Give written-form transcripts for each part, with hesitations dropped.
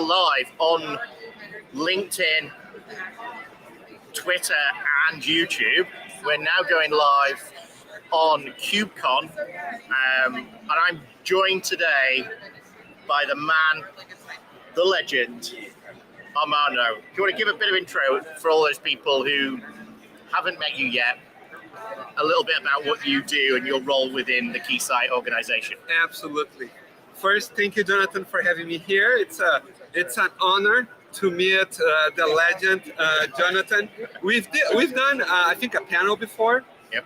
Live on LinkedIn, Twitter, and YouTube. We're now going live on KubeCon, and I'm joined today by the man, the legend, Armando. Do you want to give a bit of intro for all those people who haven't met you yet? A little bit about what you do and your role within the Keysight organization. Absolutely. First, thank you, Jonathan, for having me here. It's an honor to meet the legend, Jonathan. We've done, I think, a panel before. Yep.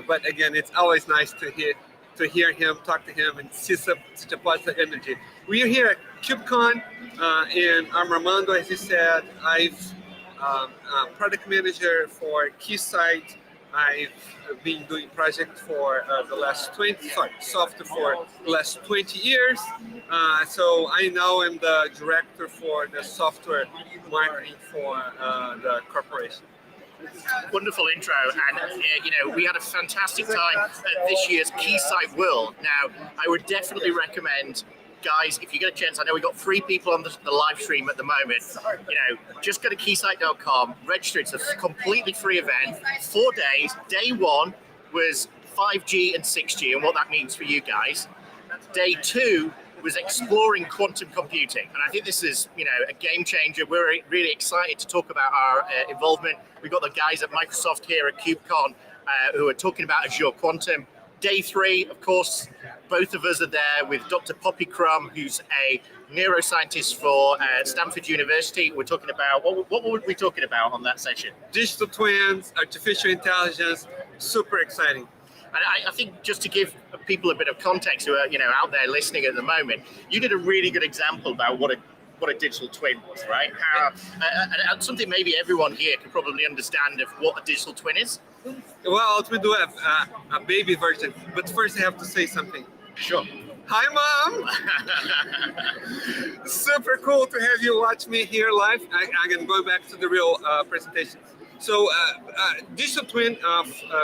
But again, it's always nice to hear him, talk to him, and see such a positive energy. We are here at KubeCon, and I'm Armando, as you said. I've product manager for Keysight. I've been doing projects for software for the last 20 years. So I now am the director for the software marketing for the corporation. Wonderful intro, and we had a fantastic time at this year's Keysight World. Now, I would definitely recommend, guys, if you get a chance, I know we've got 3 people on the live stream at the moment, just go to keysight.com, register. It's a completely free event, 4 days. Day 1 was 5G and 6G and what that means for you guys. Day 2 was exploring quantum computing, and I think this is, a game changer. We're really excited to talk about our involvement. We've got the guys at Microsoft here at KubeCon who are talking about Azure Quantum. Day 3, of course, both of us are there with Dr. Poppy Crum, who's a neuroscientist for Stanford University. We're talking about, what were we talking about on that session? Digital twins, artificial intelligence, super exciting. And I think just to give people a bit of context who are, out there listening at the moment, you did a really good example about what a digital twin was, right? And something maybe everyone here can probably understand of what a digital twin is. Well, we do have a baby version, but first I have to say something. Sure. Hi, Mom! Super cool to have you watch me here live. I'm going back to the real presentation. So, digital twin,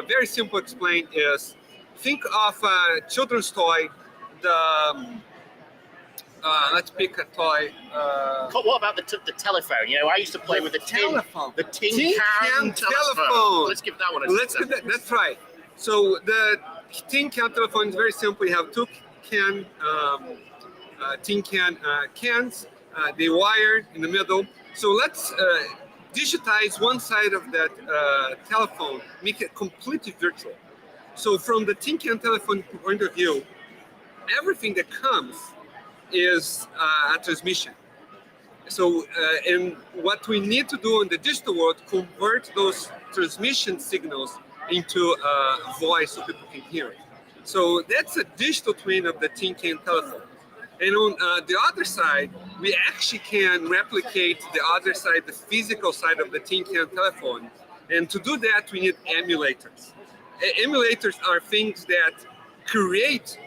very simple explain is, think of a children's toy, let's pick a toy. What about the telephone? I used to play with the tin can telephone. Let's give that one a go. That's right. So the tin can telephone is very simple. You have 2 tin can cans. They wired in the middle. So let's digitize one side of that telephone, make it completely virtual. So from the tin can telephone point of view, everything that comes is a transmission. So, and what we need to do in the digital world, convert those transmission signals into voice so people can hear it. So that's a digital twin of the tin can telephone. And on the other side, we actually can replicate the other side, the physical side of the tin can telephone. And to do that, we need emulators. Emulators are things that create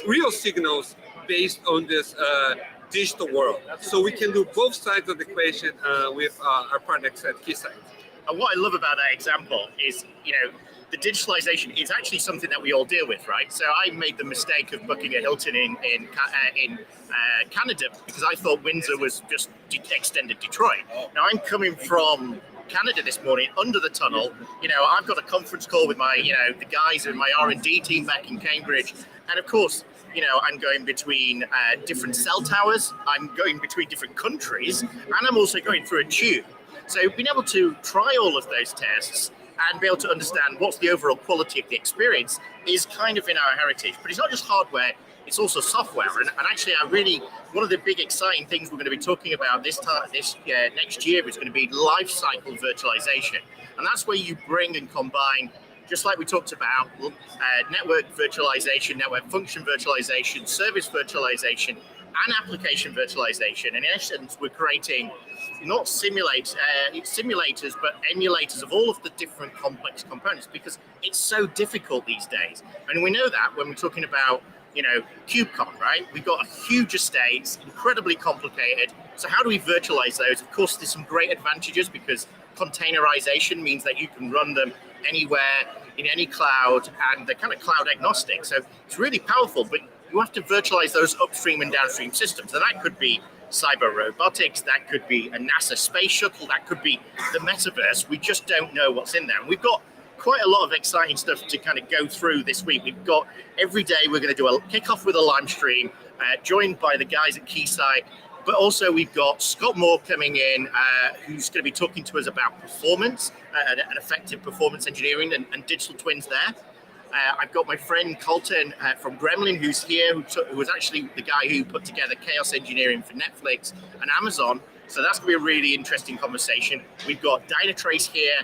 real signals based on this digital world. So we can do both sides of the equation with our products at Keysight. And what I love about that example is, the digitalization is actually something that we all deal with, right? So I made the mistake of booking a Hilton in Canada because I thought Windsor was just extended Detroit. Now I'm coming from Canada this morning under the tunnel. I've got a conference call with my, the guys in my R&D team back in Cambridge, and of course, I'm going between different cell towers, I'm going between different countries, and I'm also going through a tube. So being able to try all of those tests and be able to understand what's the overall quality of the experience is kind of in our heritage. But it's not just hardware, it's also software. And actually, one of the big exciting things we're going to be talking about next year is going to be life cycle virtualization. And that's where you bring and combine, just like we talked about, network virtualization, network function virtualization, service virtualization, and application virtualization. And in essence, we're creating not simulators, but emulators of all of the different complex components, because it's so difficult these days. And we know that when we're talking about, KubeCon, right? We've got a huge estate, incredibly complicated. So how do we virtualize those? Of course, there's some great advantages because containerization means that you can run them anywhere in any cloud, and they're kind of cloud agnostic. So it's really powerful, but you have to virtualize those upstream and downstream systems. So that could be cyber robotics, that could be a NASA space shuttle, that could be the metaverse. We just don't know what's in there. And we've got quite a lot of exciting stuff to kind of go through this week. We've got every day we're going to do a kickoff with a live stream, joined by the guys at Keysight. But also we've got Scott Moore coming in, who's going to be talking to us about performance and effective performance engineering and digital twins there. I've got my friend Colton from Gremlin, who's here, who was actually the guy who put together Chaos Engineering for Netflix and Amazon. So that's going to be a really interesting conversation. We've got Dynatrace here.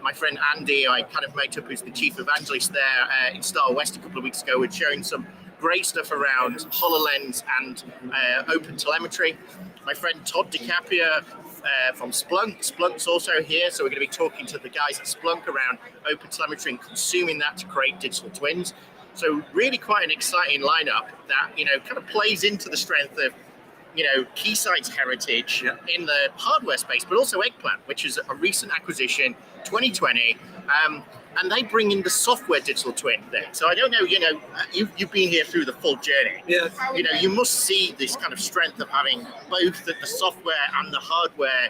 My friend Andy, I kind of met up as the chief evangelist there in Star West a couple of weeks ago, with showing some great stuff around HoloLens and open telemetry. My friend Todd DiCaprio from Splunk. Splunk's also here, so we're going to be talking to the guys at Splunk around open telemetry and consuming that to create digital twins. So really quite an exciting lineup that, kind of plays into the strength of, Keysight's heritage in the hardware space, but also Eggplant, which is a recent acquisition, 2020. And they bring in the software digital twin thing. So I don't know, you've been here through the full journey. Yes. You must see this kind of strength of having both the software and the hardware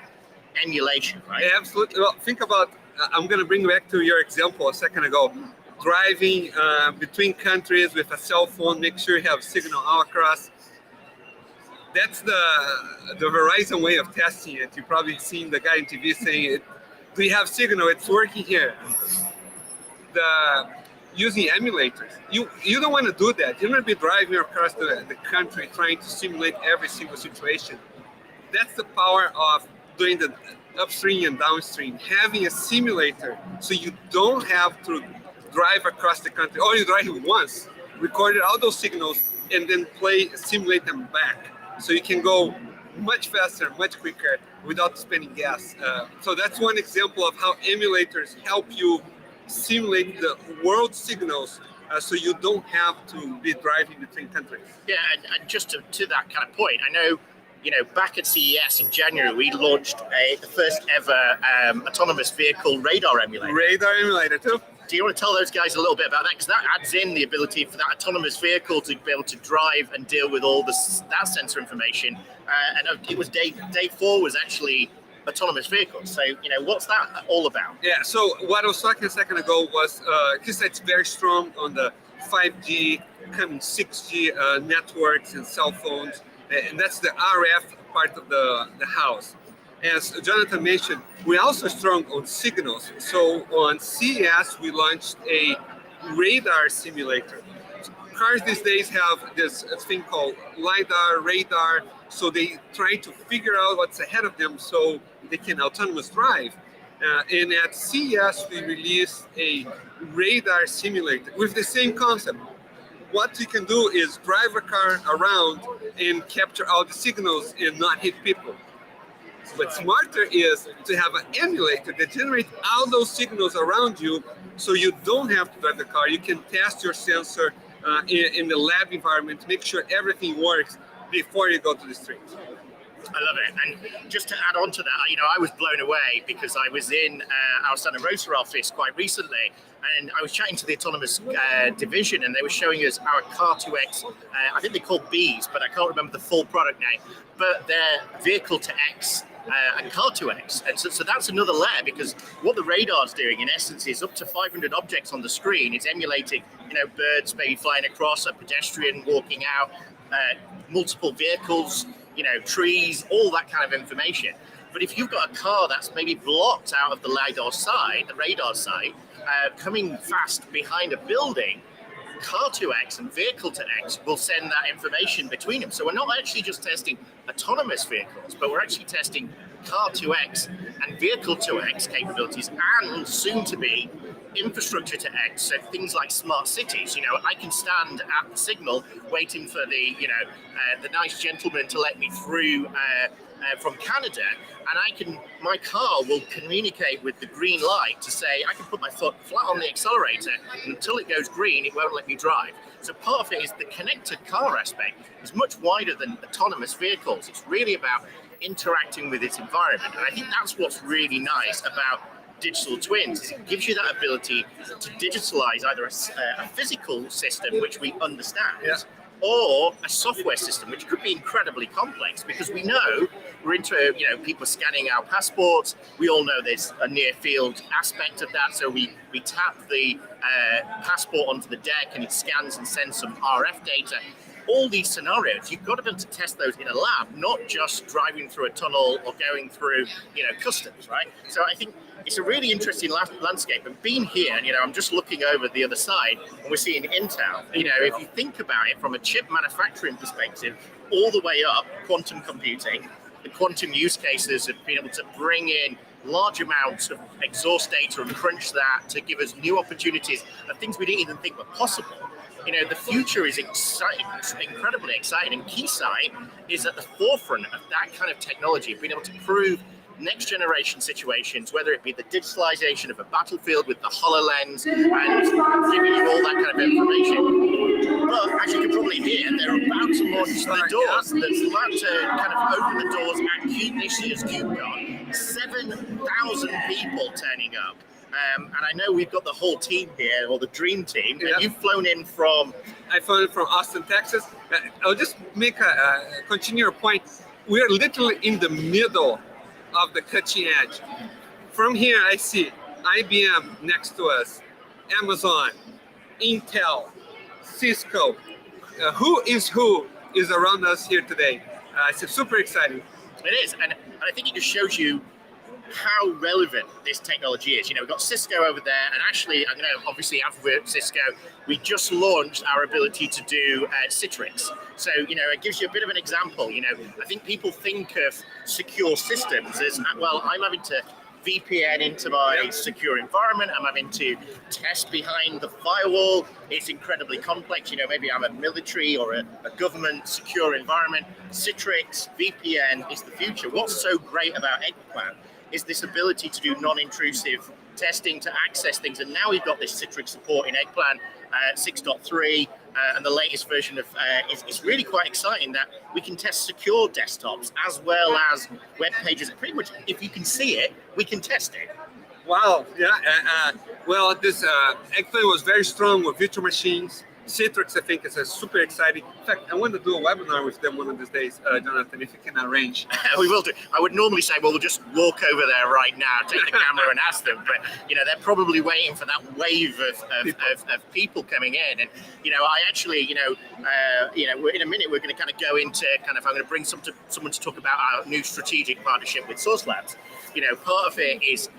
emulation, right? Yeah, absolutely. Well, think about, I'm going to bring back to your example a second ago. Driving between countries with a cell phone, make sure you have signal all across. That's the Verizon way of testing it. You've probably seen the guy on TV saying, do you have signal? It's working here. Using emulators. You don't want to do that. You don't want to be driving across the country trying to simulate every single situation. That's the power of doing the upstream and downstream, having a simulator so you don't have to drive across the country, or you drive once, record all those signals, and then simulate them back. So you can go much faster, much quicker without spending gas. So that's one example of how emulators help you simulate the world signals so you don't have to be driving between countries. Yeah, and just to that kind of point, I know, back at CES in January, we launched the first ever autonomous vehicle radar emulator. Radar emulator too. Do you want to tell those guys a little bit about that? Because that adds in the ability for that autonomous vehicle to be able to drive and deal with all that sensor information. And it was day 4 was actually autonomous vehicles. So, what's that all about? Yeah, so what I was talking a second ago was, Keysight's very strong on the 5G, coming 6G networks and cell phones. And that's the RF part of the house. As Jonathan mentioned, we're also strong on signals. So on CES, we launched a radar simulator. Cars these days have this thing called LiDAR, radar, so they try to figure out what's ahead of them so they can autonomous drive. And at CES, we released a radar simulator with the same concept. What you can do is drive a car around and capture all the signals and not hit people. What's smarter is to have an emulator that generates all those signals around you so you don't have to drive the car. You can test your sensor in the lab environment to make sure everything works before you go to the street. I love it. And just to add on to that, I was blown away because I was in our Santa Rosa office quite recently, and I was chatting to the autonomous division, and they were showing us our Car2X, I think they're called Bs, but I can't remember the full product name, but they're vehicle to X and Car2X. And so that's another layer, because what the radar's doing in essence is up to 500 objects on the screen. It's emulating, birds maybe flying across, a pedestrian walking out, multiple vehicles, trees, all that kind of information. But if you've got a car that's maybe blocked out of the radar side, coming fast behind a building, Car2X and Vehicle to X will send that information between them. So we're not actually just testing autonomous vehicles, but we're actually testing Car2X and Vehicle to X capabilities, and soon to be infrastructure to X. So things like smart cities. I can stand at the signal waiting for the nice gentleman to let me through from Canada, and my car will communicate with the green light to say I can put my foot flat on the accelerator, and until it goes green, it won't let me drive. So part of it is the connected car aspect is much wider than autonomous vehicles. It's really about interacting with its environment, and I think that's what's really nice about digital twins, is it gives you that ability to digitalize either a physical system, which we understand, or a software system, which could be incredibly complex because we know we're into, people scanning our passports. We all know there's a near field aspect of that. So we tap the passport onto the deck and it scans and sends some RF data. All these scenarios, you've got to be able to test those in a lab, not just driving through a tunnel or going through, customs, right? So I think it's a really interesting landscape. And being here, and I'm just looking over the other side, and we're seeing Intel. If you think about it from a chip manufacturing perspective, all the way up, quantum computing, the quantum use cases of being able to bring in large amounts of exhaust data and crunch that to give us new opportunities of things we didn't even think were possible. The future is exciting, incredibly exciting, and Keysight is at the forefront of that kind of technology, being able to prove next generation situations, whether it be the digitalization of a battlefield with the HoloLens and giving you all that kind of information. But as you can probably hear, they're about to launch the doors. That's about to kind of open the doors at this year's KubeCon. 7,000 people turning up. And I know we've got the whole team here, or the dream team. And you've flown in from... I flew in from Austin, Texas. I'll just make continue your point. We're literally in the middle of the cutting edge. From here, I see IBM next to us, Amazon, Intel, Cisco. Who is around us here today. It's super exciting. It is, and I think it just shows you how relevant this technology is. We've got Cisco over there, and actually, I'm going to obviously advert Cisco. We just launched our ability to do Citrix. So, it gives you a bit of an example. I think people think of secure systems as, well, I'm having to VPN into my secure environment. I'm having to test behind the firewall. It's incredibly complex. Maybe I'm a military or a government secure environment. Citrix, VPN is the future. What's so great about Eggplant is this ability to do non-intrusive testing to access things. And now we've got this Citrix support in Eggplant 6.3 and the latest version of it's really quite exciting that we can test secure desktops as well as web pages. Pretty much, if you can see it, we can test it. Wow, yeah. Well, this Eggplant was very strong with virtual machines. Citrix, I think, is super exciting. In fact, I want to do a webinar with them one of these days, Jonathan, if you can arrange. We will do. I would normally say, well, we'll just walk over there right now, take the camera and ask them. But, they're probably waiting for that wave of people coming in. And, I actually, in a minute, we're going to kind of go into I'm going to bring someone to talk about our new strategic partnership with Source Labs. Part of it is